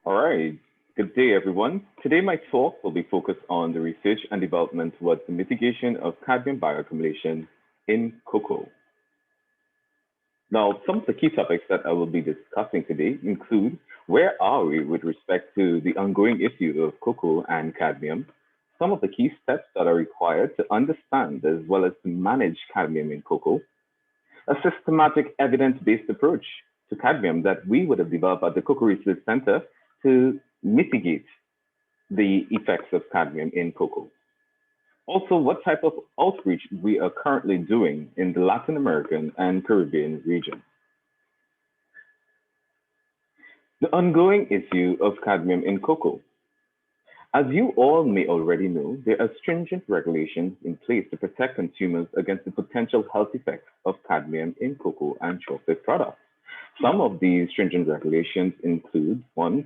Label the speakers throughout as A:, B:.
A: All right. Good day, everyone. Today, my talk will be focused on the research and development towards the mitigation of cadmium bioaccumulation in cocoa. Now, some of the key topics that I will be discussing today include where are we with respect to the ongoing issue of cocoa and cadmium, some of the key steps that are required to understand as well as to manage cadmium in cocoa, a systematic evidence-based approach to cadmium that we would have developed at the Cocoa Research Center to mitigate the effects of cadmium in cocoa. Also, what type of outreach we are currently doing in the Latin American and Caribbean region. The ongoing issue of cadmium in cocoa. As you all may already know, there are stringent regulations in place to protect consumers against the potential health effects of cadmium in cocoa and chocolate products. Some of these stringent regulations include one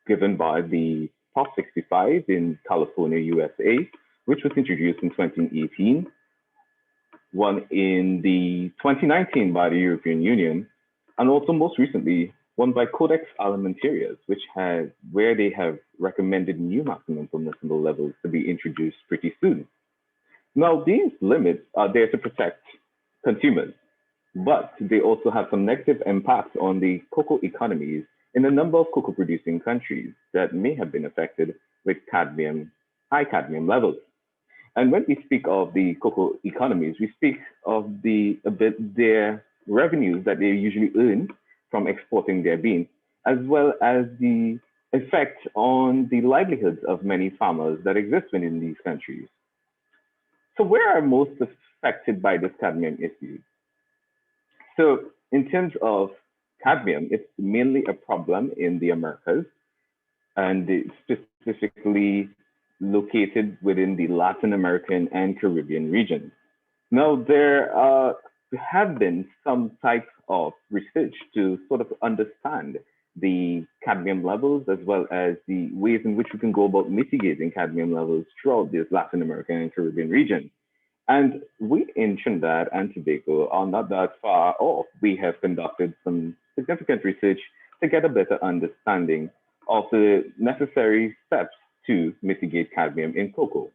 A: given by the POP 65 in California, USA, which was introduced in 2018, one in the 2019 by the European Union, and also most recently one by Codex Alimentarius, where they have recommended new maximum permissible levels to be introduced pretty soon. Now, these limits are there to protect consumers, but they also have some negative impacts on the cocoa economies in a number of cocoa producing countries that may have been affected with high cadmium levels. And when we speak of the cocoa economies, we speak of their revenues that they usually earn from exporting their beans, as well as the effect on the livelihoods of many farmers that exist within these countries. So where are most affected by this cadmium issue? So in terms of cadmium, it's mainly a problem in the Americas, and it's specifically located within the Latin American and Caribbean region. Now, there have been some type of research to sort of understand the cadmium levels as well as the ways in which we can go about mitigating cadmium levels throughout this Latin American and Caribbean region. And we in Trinidad and Tobago are not that far off. We have conducted some significant research to get a better understanding of the necessary steps to mitigate cadmium in cocoa.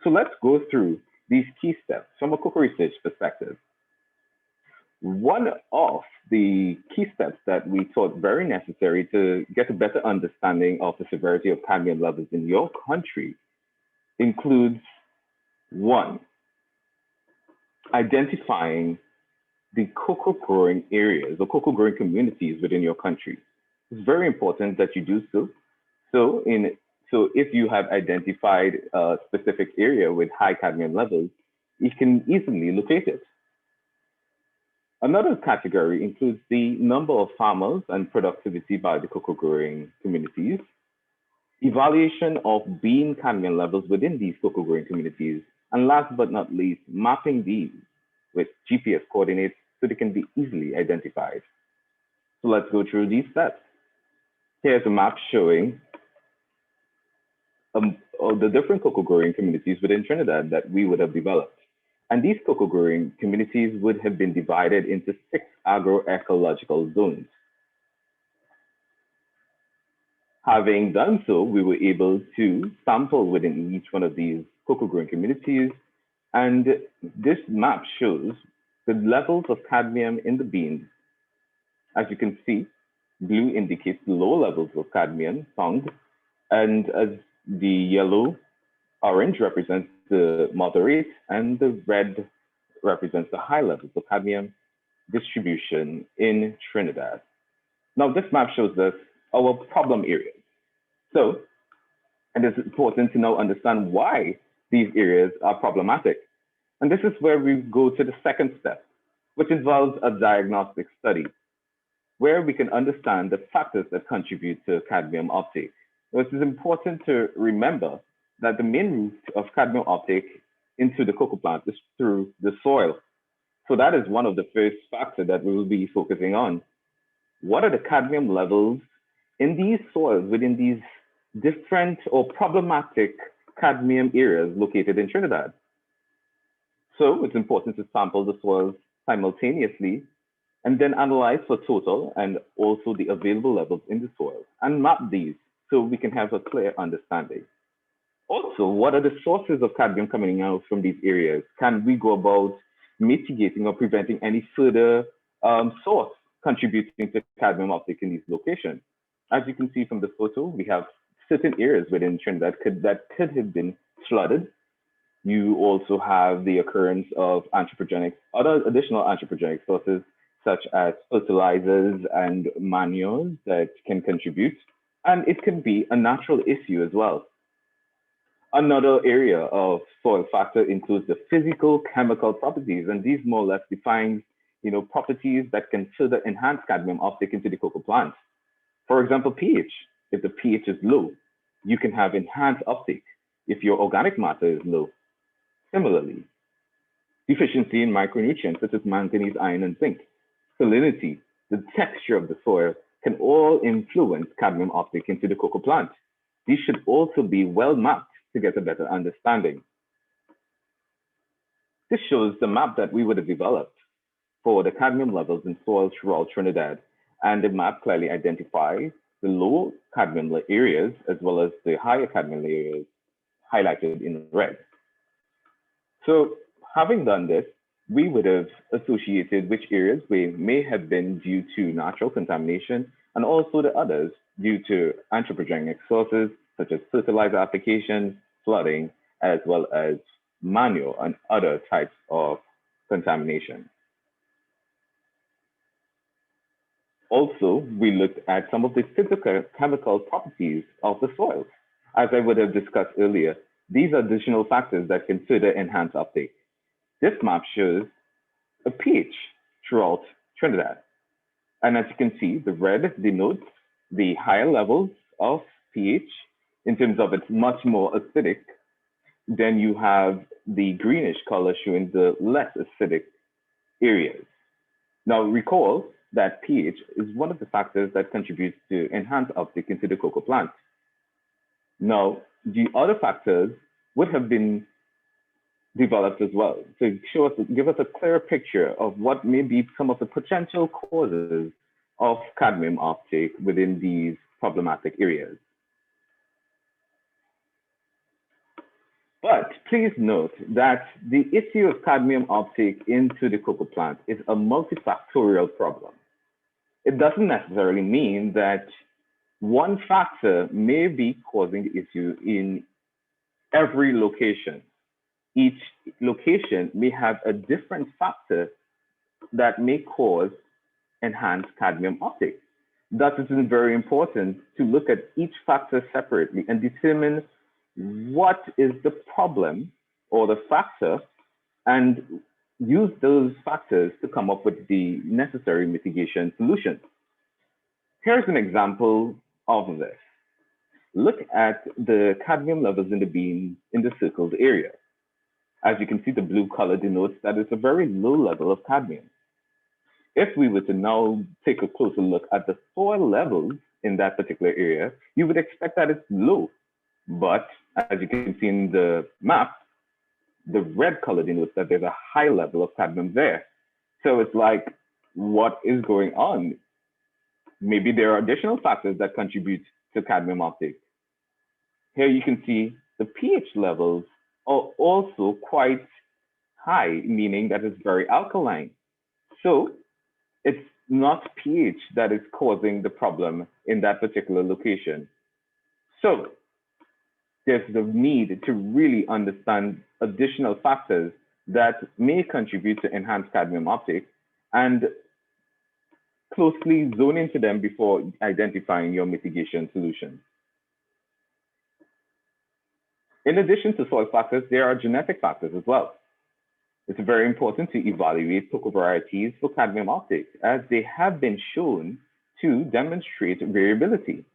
A: So let's go through these key steps from a cocoa research perspective. One of the key steps that we thought very necessary to get a better understanding of the severity of cadmium levels in your country includes one, identifying the cocoa growing areas or cocoa growing communities within your country. It's very important that you do so. So if you have identified a specific area with high cadmium levels, you can easily locate it. Another category includes the number of farmers and productivity by the cocoa growing communities, evaluation of bean cadmium levels within these cocoa growing communities, and last but not least, mapping these with GPS coordinates so they can be easily identified. So let's go through these steps. Here's a map showing of the different cocoa growing communities within Trinidad that we would have developed. And these cocoa growing communities would have been divided into 6 agroecological zones. Having done so, we were able to sample within each one of these cocoa growing communities. And this map shows the levels of cadmium in the beans. As you can see, blue indicates the low levels of cadmium found, and as the yellow orange represents the moderate, and the red represents the high levels of cadmium distribution in Trinidad. Now, this map shows us our problem areas. So, and it's important to now understand why these areas are problematic. And this is where we go to the second step, which involves a diagnostic study, where we can understand the factors that contribute to cadmium uptake. It is important to remember that the main route of cadmium uptake into the cocoa plant is through the soil. So that is one of the first factors that we will be focusing on. What are the cadmium levels in these soils within these different or problematic cadmium areas located in Trinidad? So it's important to sample the soils simultaneously and then analyze for total and also the available levels in the soil and map these so we can have a clear understanding. Also, what are the sources of cadmium coming out from these areas? Can we go about mitigating or preventing any further source contributing to cadmium uptake in these locations? As you can see from the photo, we have certain areas within Trinidad that could have been flooded. You also have the occurrence of other additional anthropogenic sources, such as fertilizers and manures that can contribute. And it can be a natural issue as well. Another area of soil factor includes the physical chemical properties, and these more or less define, properties that can further enhance cadmium uptake into the cocoa plant. For example, pH. If the pH is low, you can have enhanced uptake if your organic matter is low. Similarly, deficiency in micronutrients such as manganese, iron, and zinc, salinity, the texture of the soil can all influence cadmium uptake into the cocoa plant. These should also be well mapped to get a better understanding. This shows the map that we would have developed for the cadmium levels in soil throughout Trinidad, and the map clearly identifies the low cadmium areas as well as the higher cadmium areas highlighted in red. So having done this, we would have associated which areas may have been due to natural contamination and also the others due to anthropogenic sources such as fertilizer application, flooding, as well as manure and other types of contamination. Also, we looked at some of the physical chemical properties of the soils. As I would have discussed earlier, these are additional factors that can further enhance uptake. This map shows a pH throughout Trinidad. And as you can see, the red denotes the higher levels of pH in terms of it's much more acidic. Then you have the greenish color showing the less acidic areas. Now recall that pH is one of the factors that contributes to enhance uptake into the cocoa plant. Now, the other factors would have been developed as well to give us a clearer picture of what may be some of the potential causes of cadmium uptake within these problematic areas. But please note that the issue of cadmium uptake into the cocoa plant is a multifactorial problem. It doesn't necessarily mean that one factor may be causing the issue in every location. Each location may have a different factor that may cause enhanced cadmium uptake. Thus, it is very important to look at each factor separately and determine what is the problem or the factor and use those factors to come up with the necessary mitigation solutions. Here's an example of this. Look at the cadmium levels in the beans in the circled area. As you can see, the blue color denotes that it's a very low level of cadmium. If we were to now take a closer look at the soil levels in that particular area, you would expect that it's low. But as you can see in the map, the red color denotes that there's a high level of cadmium there. So it's like, what is going on? Maybe there are additional factors that contribute to cadmium uptake. Here you can see the pH levels are also quite high, meaning that it's very alkaline. So it's not pH that is causing the problem in that particular location. So there's the need to really understand additional factors that may contribute to enhanced cadmium uptake and closely zone into them before identifying your mitigation solution. In addition to soil factors, there are genetic factors as well. It's very important to evaluate cocoa varieties for cadmium uptake, as they have been shown to demonstrate variability.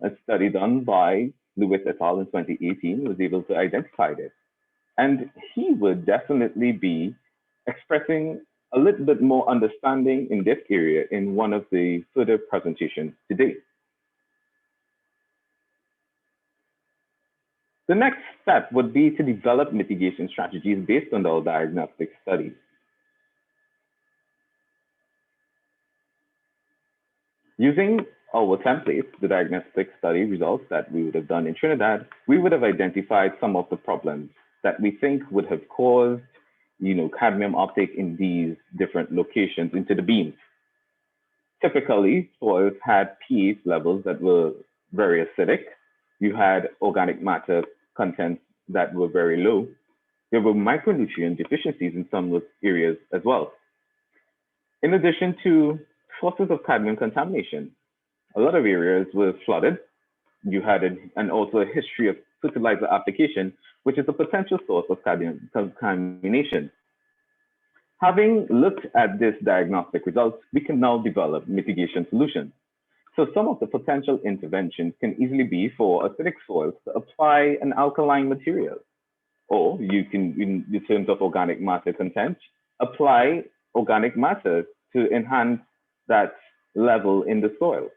A: A study done by Lewis et al. In 2018 was able to identify this. And he would definitely be expressing a little bit more understanding in this area in one of the further presentations today. The next step would be to develop mitigation strategies based on our diagnostic studies. Using our templates, the diagnostic study results that we would have done in Trinidad, we would have identified some of the problems that we think would have caused, cadmium uptake in these different locations into the beans. Typically, soils had pH levels that were very acidic. You had organic matter contents that were very low. There were micronutrient deficiencies in some areas as well. In addition to sources of cadmium contamination, a lot of areas were flooded. You had and also a history of fertilizer application, which is a potential source of cadmium contamination. Having looked at this diagnostic results, we can now develop mitigation solutions. So some of the potential interventions can easily be for acidic soils to apply an alkaline material, or you can, in terms of organic matter content, apply organic matter to enhance that level in the soil.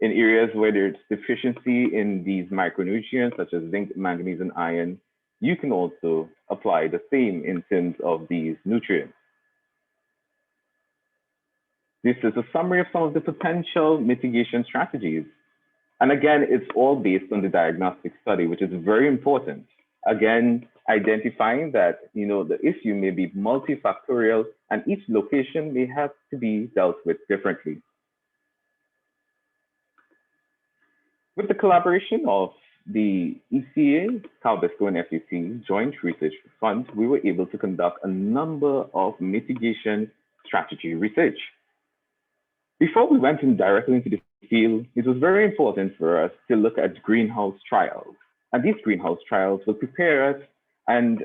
A: In areas where there's deficiency in these micronutrients, such as zinc, manganese, and iron, you can also apply the same in terms of these nutrients. This is a summary of some of the potential mitigation strategies. And again, it's all based on the diagnostic study, which is very important. Again, identifying that the issue may be multifactorial and each location may have to be dealt with differently. With the collaboration of the ECA, CalBisco, and FEC Joint Research Fund, we were able to conduct a number of mitigation strategy research. Before we went directly into the field, it was very important for us to look at greenhouse trials. And these greenhouse trials will prepare us and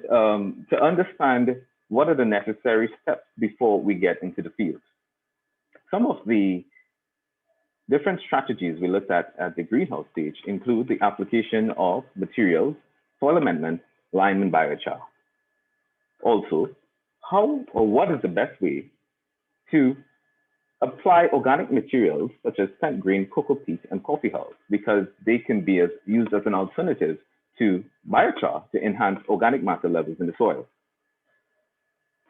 A: to understand what are the necessary steps before we get into the field. Some of the different strategies we looked at the greenhouse stage include the application of materials, soil amendment, lime, and biochar. Also, how or what is the best way to apply organic materials such as spent grain, cocoa peat, and coffee hulls, because they can be used as an alternative to biochar to enhance organic matter levels in the soil.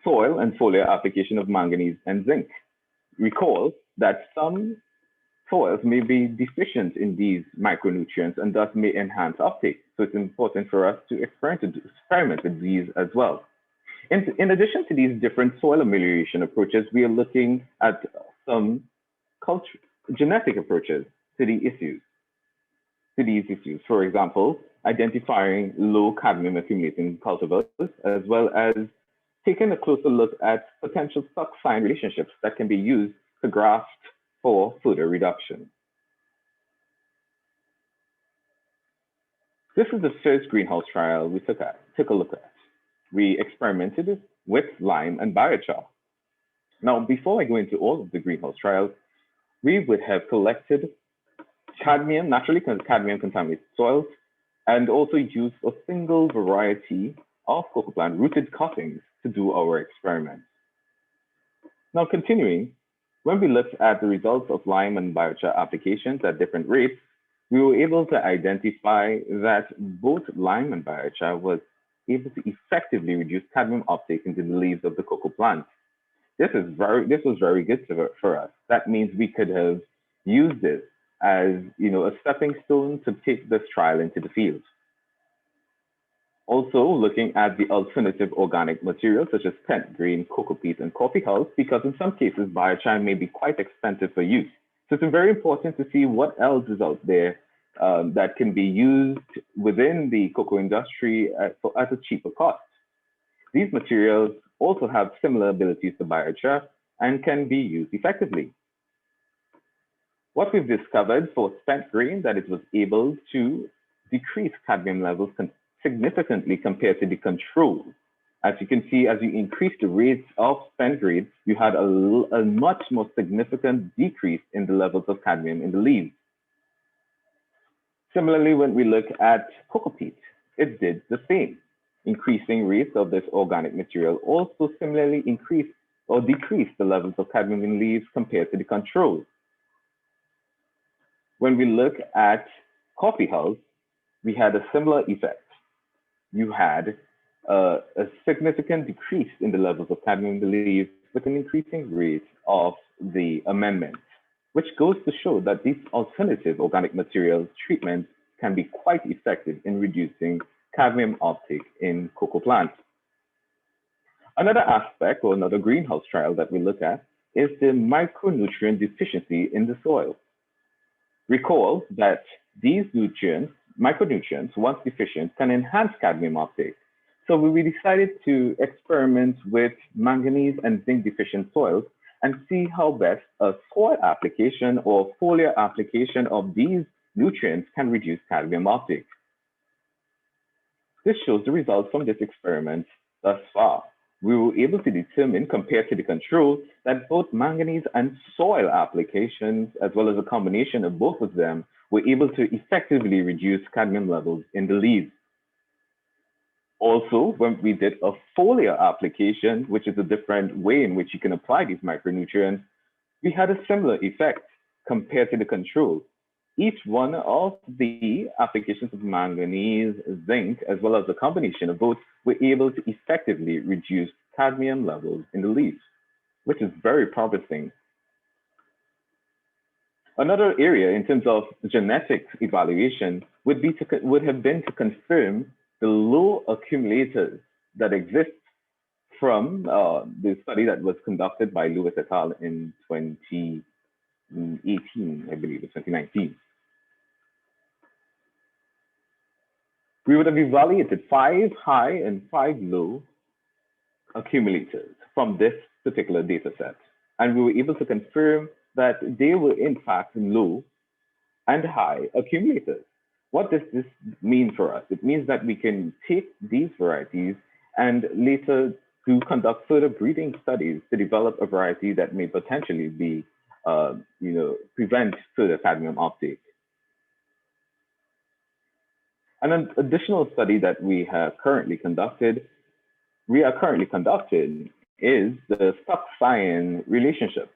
A: Soil and foliar application of manganese and zinc. Recall that some soils may be deficient in these micronutrients and thus may enhance uptake. So it's important for us to experiment with these as well. In addition to these different soil amelioration approaches, we are looking at some genetic approaches to these issues. For example, identifying low cadmium accumulating cultivars, as well as taking a closer look at potential stock sign relationships that can be used to graft for further reduction. This is the first greenhouse trial we took a look at. We experimented with lime and biochar. Now, before I go into all of the greenhouse trials, we would have collected cadmium, naturally cadmium contaminated soils, and also used a single variety of cocoa plant rooted cuttings to do our experiments. Now, continuing, when we looked at the results of lime and biochar applications at different rates, we were able to identify that both lime and biochar was able to effectively reduce cadmium uptake into the leaves of the cocoa plant. This was very good for us. That means we could have used this as a stepping stone to take this trial into the field. Also, looking at the alternative organic materials such as spent grain, cocoa peat, and coffee hulls, because in some cases biochar may be quite expensive for use. So it's very important to see what else is out there that can be used within the cocoa industry at a cheaper cost. These materials also have similar abilities to biochar and can be used effectively. What we've discovered for spent grain, that it was able to decrease cadmium levels significantly compared to the control. As you can see, as you increase the rates of spent grain, you had a much more significant decrease in the levels of cadmium in the leaves. Similarly, when we look at cocoa peat, it did the same. Increasing rates of this organic material also similarly increased or decreased the levels of cadmium in leaves compared to the control. When we look at coffee hulls, we had a similar effect. You had a significant decrease in the levels of cadmium in the leaves with an increasing rate of the amendment. which goes to show that these alternative organic materials treatments can be quite effective in reducing cadmium uptake in cocoa plants. Another aspect or another greenhouse trial that we look at is the micronutrient deficiency in the soil. Recall that these nutrients, micronutrients, once deficient, can enhance cadmium uptake. So we decided to experiment with manganese and zinc deficient soils and see how best a soil application or foliar application of these nutrients can reduce cadmium uptake. This shows the results from this experiment thus far. We were able to determine, compared to the control, that both manganese and soil applications, as well as a combination of both of them, were able to effectively reduce cadmium levels in the leaves. Also, when we did a foliar application, which is a different way in which you can apply these micronutrients, we had a similar effect compared to the control. Each one of the applications of manganese, zinc, as well as a combination of both, were able to effectively reduce cadmium levels in the leaves, which is very promising. Another area in terms of genetic evaluation would have been to confirm the low accumulators that exist from the study that was conducted by Lewis et al. In 2018, I believe, or 2019. We would have evaluated 5 high and 5 low accumulators from this particular data set. And we were able to confirm that they were in fact low and high accumulators. What does this mean for us? It means that we can take these varieties and later to conduct further breeding studies to develop a variety that may potentially be, prevent further cadmium uptake. And an additional study that we are currently conducting is the stock-scion relationship.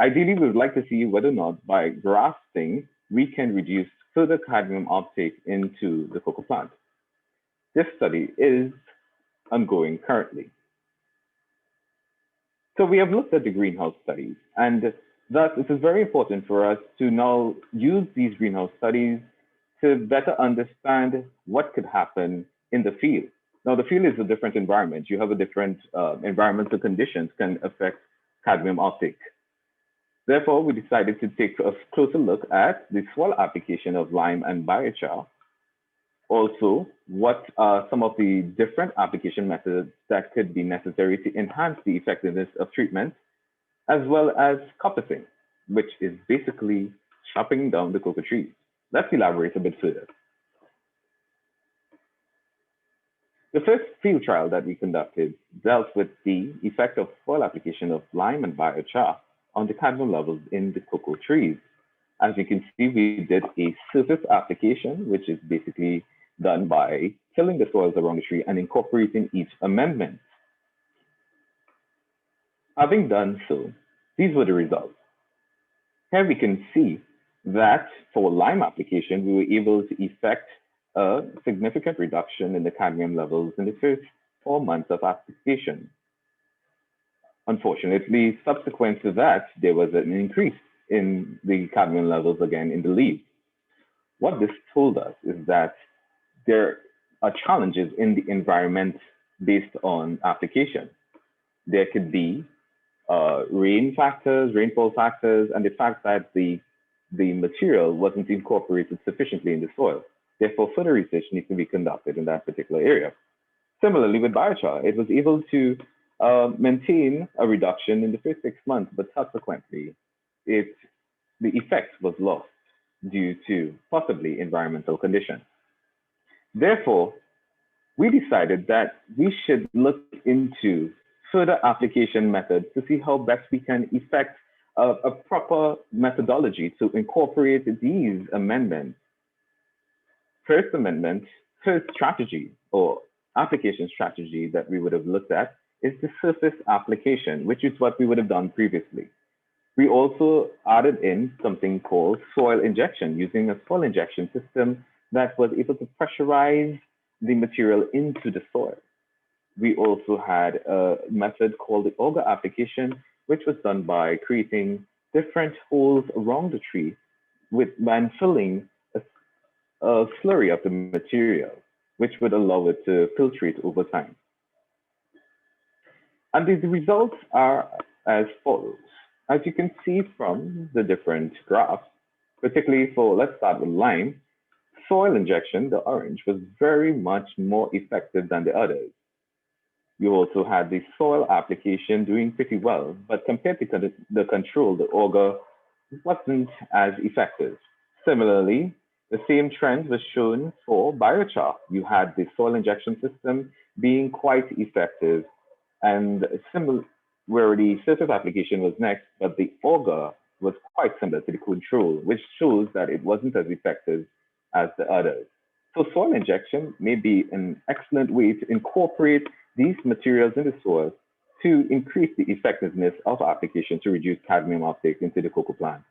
A: Ideally, we would like to see whether or not by grafting, we can reduce further cadmium uptake into the cocoa plant. This study is ongoing currently. So we have looked at the greenhouse studies, and thus it is very important for us to now use these greenhouse studies to better understand what could happen in the field. Now, the field is a different environment. You have a different environmental conditions can affect cadmium uptake. Therefore, we decided to take a closer look at the soil application of lime and biochar. Also, what are some of the different application methods that could be necessary to enhance the effectiveness of treatment, as well as coppicing, which is basically chopping down the cocoa trees. Let's elaborate a bit further. The first field trial that we conducted dealt with the effect of soil application of lime and biochar on the cadmium levels in the cocoa trees. As you can see, we did a surface application, which is basically done by tilling the soils around the tree and incorporating each amendment. Having done so, these were the results. Here we can see that for lime application, we were able to effect a significant reduction in the cadmium levels in the first 4 months of application. Unfortunately, subsequent to that, there was an increase in the cadmium levels again in the leaves. What this told us is that there are challenges in the environment based on application. There could be rainfall factors, and the fact that the material wasn't incorporated sufficiently in the soil. Therefore, further research needs to be conducted in that particular area. Similarly, with biochar, it was able to maintain a reduction in the first 6 months, but subsequently, the effect was lost due to possibly environmental conditions. Therefore, we decided that we should look into further application methods to see how best we can effect a proper methodology to incorporate these amendments. First strategy or application strategy that we would have looked at is the surface application, which is what we would have done previously. We also added in something called soil injection, using a soil injection system that was able to pressurize the material into the soil. We also had a method called the auger application, which was done by creating different holes around the tree with and filling a slurry of the material, which would allow it to filtrate over time. And the results are as follows. As you can see from the different graphs, particularly for, let's start with lime, soil injection, the orange, was very much more effective than the others. You also had the soil application doing pretty well, but compared to the control, the auger wasn't as effective. Similarly, the same trend was shown for biochar. You had the soil injection system being quite effective, and similar where the surface application was next, but the auger was quite similar to the control, which shows that it wasn't as effective as the others. So soil injection may be an excellent way to incorporate these materials in the soil to increase the effectiveness of application to reduce cadmium uptake into the cocoa plant.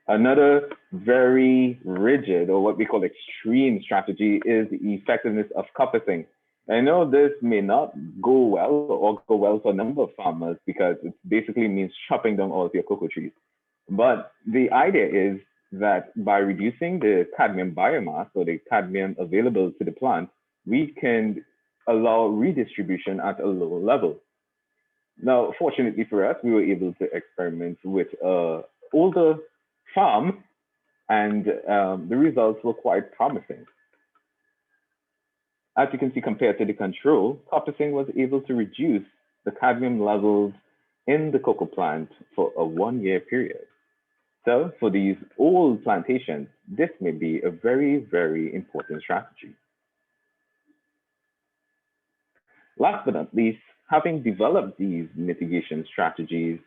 A: Another very rigid, or what we call extreme strategy, is the effectiveness of coppicing. I know this may not go well or go well for a number of farmers because it basically means chopping down all of your cocoa trees. But the idea is that by reducing the cadmium biomass or the cadmium available to the plant, we can allow redistribution at a lower level. Now, fortunately for us, we were able to experiment with an older farm, and the results were quite promising. As you can see, compared to the control, coppicing was able to reduce the cadmium levels in the cocoa plant for a 1-year period. So for these old plantations, this may be a very, very important strategy. Last but not least, having developed these mitigation strategies,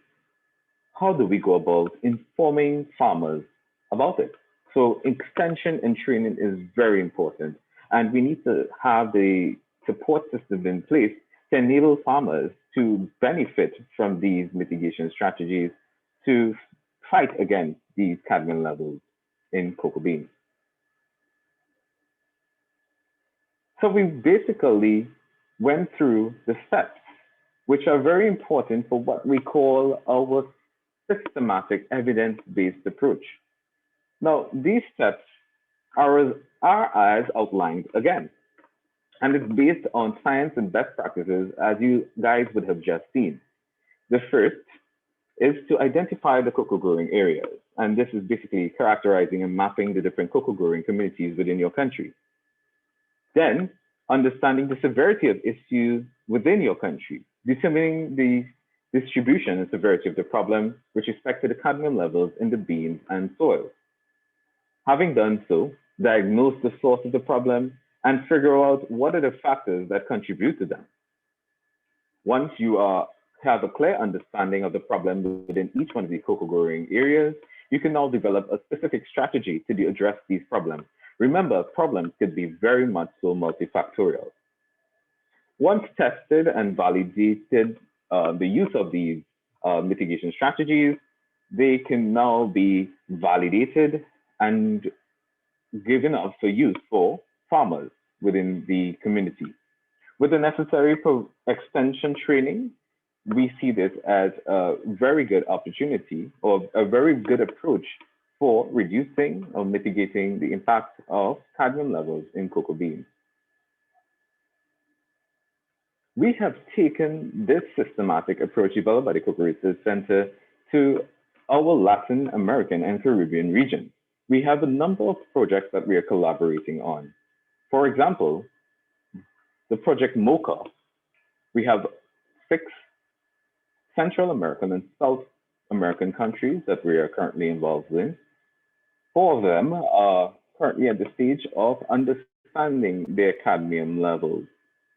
A: how do we go about informing farmers about it? So extension and training is very important, and we need to have the support system in place to enable farmers to benefit from these mitigation strategies to fight against these cadmium levels in cocoa beans. So we basically went through the steps, which are very important for what we call our systematic evidence-based approach. Now, these steps are as outlined again, and it's based on science and best practices, as you guys would have just seen. The first is to identify the cocoa growing areas, and this is basically characterizing and mapping the different cocoa growing communities within your country. Then, understanding the severity of issues within your country, determining the distribution and severity of the problem with respect to the cadmium levels in the beans and soil. Having done so, diagnose the source of the problem and figure out what are the factors that contribute to them. Once you have a clear understanding of the problem within each one of the cocoa growing areas, you can now develop a specific strategy to address these problems. Remember, problems could be very much so multifactorial. Once tested and validated the use of these mitigation strategies, they can now be validated and given up for use for farmers within the community. With the necessary extension training, we see this as a very good opportunity or a very good approach for reducing or mitigating the impact of cadmium levels in cocoa beans. We have taken this systematic approach developed by the Cocoa Research Center to our Latin American and Caribbean region. We have a number of projects that we are collaborating on. For example, the project MOCA. We have 6 Central American and South American countries that we are currently involved in. 4 of them are currently at the stage of understanding their cadmium levels,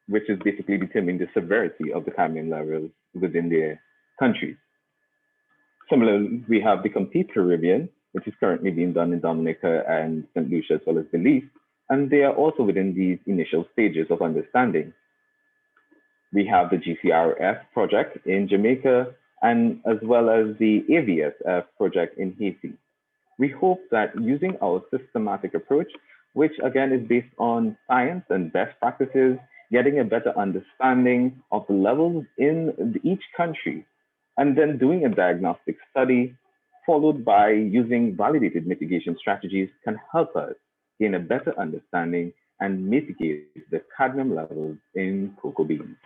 A: which is basically determining the severity of the cadmium levels within their countries. Similarly, we have the Complete Caribbean, which is currently being done in Dominica and St. Lucia, as well as Belize, and they are also within these initial stages of understanding. We have the GCRF project in Jamaica, and as well as the AVSF project in Haiti. We hope that using our systematic approach, which again is based on science and best practices, getting a better understanding of the levels in each country, And then doing a diagnostic study followed by using validated mitigation strategies can help us gain a better understanding and mitigate the cadmium levels in cocoa beans.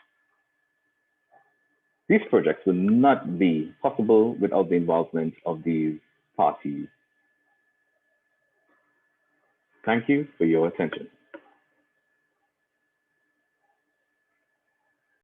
A: These projects would not be possible without the involvement of these parties. Thank you for your attention.